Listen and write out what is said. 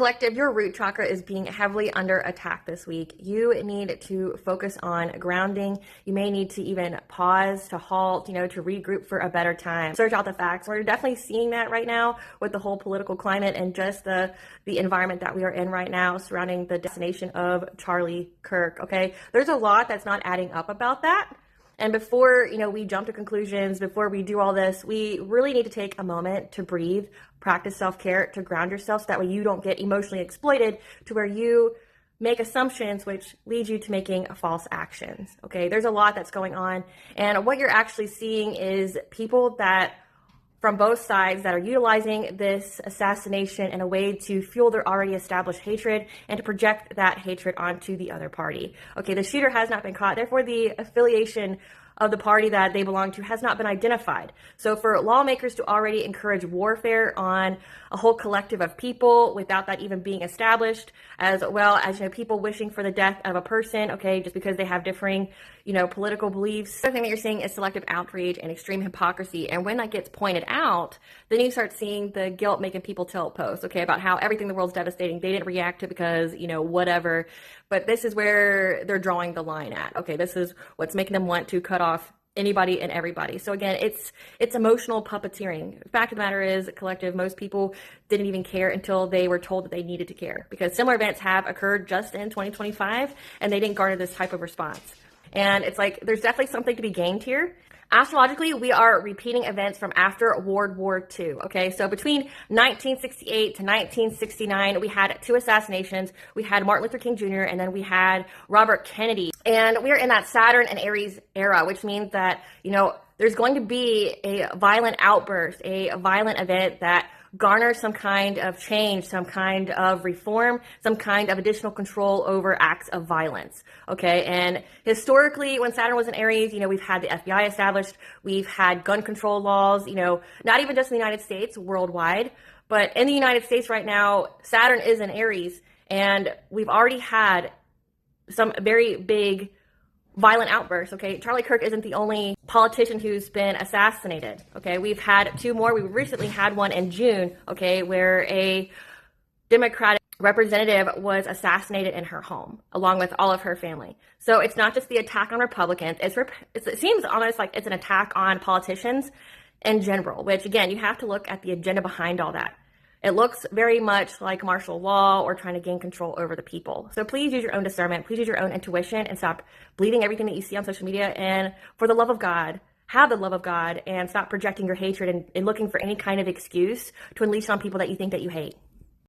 Collective, your root chakra is being heavily under attack this week. You need to focus on grounding. You may need to even pause, to halt, to regroup for a better time. Search out the facts. We're definitely seeing that right now with the whole political climate and just the environment that we are in right now surrounding the assassination of Charlie Kirk, okay? There's a lot that's not adding up about that. And before, we jump to conclusions, before we do all this, we really need to take a moment to breathe, practice self-care, to ground yourself so that way you don't get emotionally exploited to where you make assumptions which lead you to making false actions, okay? There's a lot that's going on. And what you're actually seeing is people that from both sides that are utilizing this assassination in a way to fuel their already established hatred and to project that hatred onto the other party. Okay, the shooter has not been caught, therefore the affiliation of the party that they belong to has not been identified. So for lawmakers to already encourage warfare on a whole collective of people without that even being established, as well as people wishing for the death of a person, okay, just because they have differing, political beliefs. The other thing that you're seeing is selective outrage and extreme hypocrisy. And when that gets pointed out, then you start seeing the guilt making people tilt posts, okay, about how everything in the world's devastating. They didn't react to it because, whatever. But this is where they're drawing the line at. Okay, this is what's making them want to cut off anybody and everybody. So again, it's emotional puppeteering. The fact of the matter is, collective, most people didn't even care until they were told that they needed to care, because similar events have occurred just in 2025 and they didn't garner this type of response. And it's like, there's definitely something to be gained here. Astrologically, we are repeating events from after World War II, okay? So between 1968 to 1969, we had 2 assassinations. We had Martin Luther King Jr., and then we had Robert Kennedy. And we are in that Saturn and Aries era, which means that, there's going to be a violent outburst, a violent event that garner some kind of change, some kind of reform, some kind of additional control over acts of violence, okay? And historically, when Saturn was in Aries, we've had the FBI established, we've had gun control laws, not even just in the United States, worldwide, but in the United States right now, Saturn is in Aries, and we've already had some very big violent outbursts, okay? Charlie Kirk isn't the only politician who's been assassinated, okay? We've had 2 more. We recently had one in June, okay, where a Democratic representative was assassinated in her home, along with all of her family. So it's not just the attack on Republicans. It seems almost like it's an attack on politicians in general, which, again, you have to look at the agenda behind all that. It looks very much like martial law or trying to gain control over the people. So please use your own discernment. Please use your own intuition and stop believing everything that you see on social media. And for the love of God, have the love of God and stop projecting your hatred and looking for any kind of excuse to unleash on people that you think that you hate.